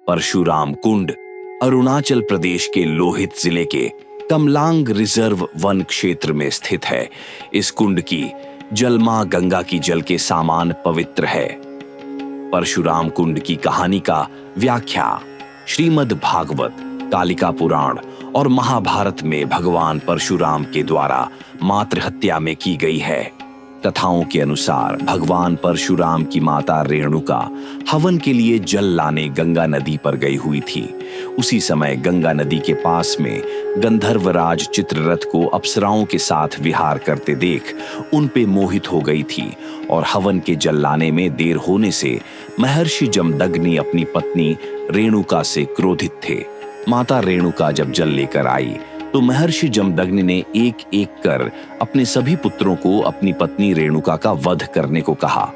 परशुराम कुंड अरुणाचल प्रदेश के लोहित जिले के कमलांग रिजर्व वन क्षेत्र में स्थित है। इस कुंड की जल मां गंगा की जल के समान पवित्र है। परशुराम कुंड की कहानी का व्याख्या श्रीमद् भागवत, कालिका पुराण और महाभारत में भगवान परशुराम के द्वारा मातृ हत्या में की गई है। कथाओं के अनुसार भगवान परशुराम की माता रेणुका हवन के लिए जल लाने गंगा नदी पर गई हुई थी। उसी समय गंगा नदी के पास में गंधर्वराज चित्ररथ को अप्सराओं के साथ विहार करते देख उन पे मोहित हो गई थी और हवन के जल लाने में देर होने से महर्षि जमदग्नि अपनी पत्नी रेणुका से क्रोधित थे। माता रेणुका जब जल लेकर आई तो महर्षि जमदग्नि ने एक एक कर अपने सभी पुत्रों को अपनी पत्नी रेणुका का वध करने को कहा,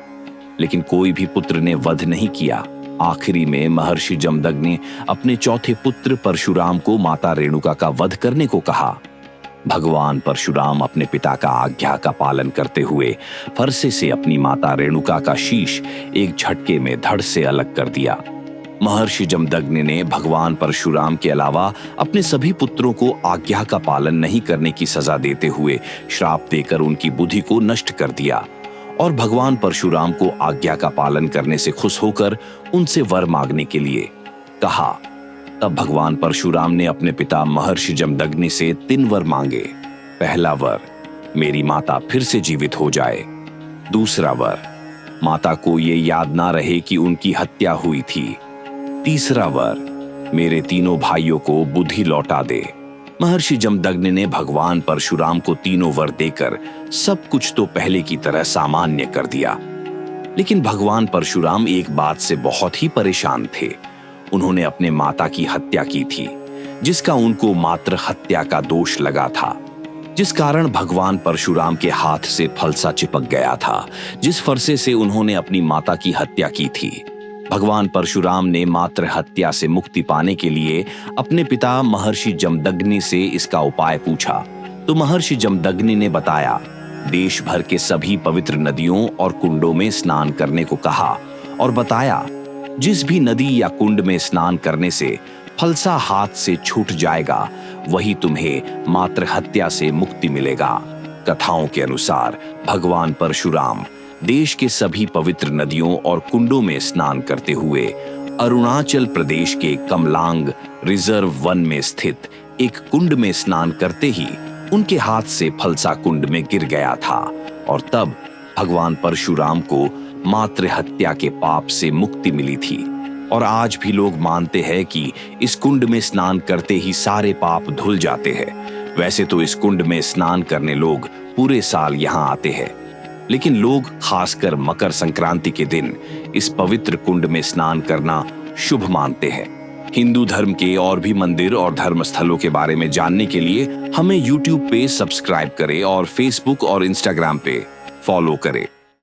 लेकिन कोई भी पुत्र ने वध नहीं किया। आखिरी में महर्षि जमदग्नि अपने चौथे पुत्र परशुराम को माता रेणुका का वध करने को कहा। भगवान परशुराम अपने पिता का आज्ञा का पालन करते हुए फरसे से अपनी माता रेणुका का शीश एक झटके में धड़ से अलग कर दिया। महर्षि जमदग्नि ने भगवान परशुराम के अलावा अपने सभी पुत्रों को आज्ञा का पालन नहीं करने की सजा देते हुए श्राप देकर उनकी बुद्धि को नष्ट कर दिया और भगवान परशुराम को आज्ञा का पालन करने से खुश होकर उनसे वर मांगने के लिए कहा। तब भगवान परशुराम ने अपने पिता महर्षि जमदग्नि से 3 वर मांगे। पहला वर, मेरी माता फिर से जीवित हो जाए। दूसरा वर, माता को ये याद ना रहे कि उनकी हत्या हुई थी। तीसरा वर, मेरे तीनों भाइयों को बुद्धि लौटा दे। महर्षि जमदग्नि ने भगवान परशुराम को तीनों वर देकर सब कुछ तो पहले की तरह सामान्य कर दिया, लेकिन भगवान परशुराम एक बात से बहुत ही परेशान थे। उन्होंने अपने माता की हत्या की थी, जिसका उनको मातृ हत्या का दोष लगा था, जिस कारण भगवान परशुराम के हाथ से फलसा चिपक गया था, जिस फरसे से उन्होंने अपनी माता की हत्या की थी। भगवान परशुराम ने मातृ हत्या से मुक्ति पाने के लिए अपने पिता महर्षि जमदग्नि से इसका उपाय पूछा, तो महर्षि जमदग्नि ने बताया, देश भर के सभी पवित्र नदियों और कुंडों में स्नान करने को कहा और बताया, जिस भी नदी या कुंड में स्नान करने से फलसा हाथ से छूट जाएगा, वही तुम्हें मातृ हत्या से मुक्ति मिलेगा। कथाओं के अनुसार भगवान परशुराम देश के सभी पवित्र नदियों और कुंडों में स्नान करते हुए अरुणाचल प्रदेश के कमलांग रिजर्व वन में स्थित एक कुंड में स्नान करते ही उनके हाथ से फलसा कुंड में गिर गया था और तब भगवान परशुराम को मातृ हत्या के पाप से मुक्ति मिली थी। और आज भी लोग मानते हैं कि इस कुंड में स्नान करते ही सारे पाप धुल जाते हैं। वैसे तो इस कुंड में स्नान करने लोग पूरे साल यहाँ आते हैं, लेकिन लोग खासकर मकर संक्रांति के दिन इस पवित्र कुंड में स्नान करना शुभ मानते हैं। हिंदू धर्म के और भी मंदिर और धर्म स्थलों के बारे में जानने के लिए हमें YouTube पे सब्सक्राइब करें और Facebook और Instagram पे फॉलो करें।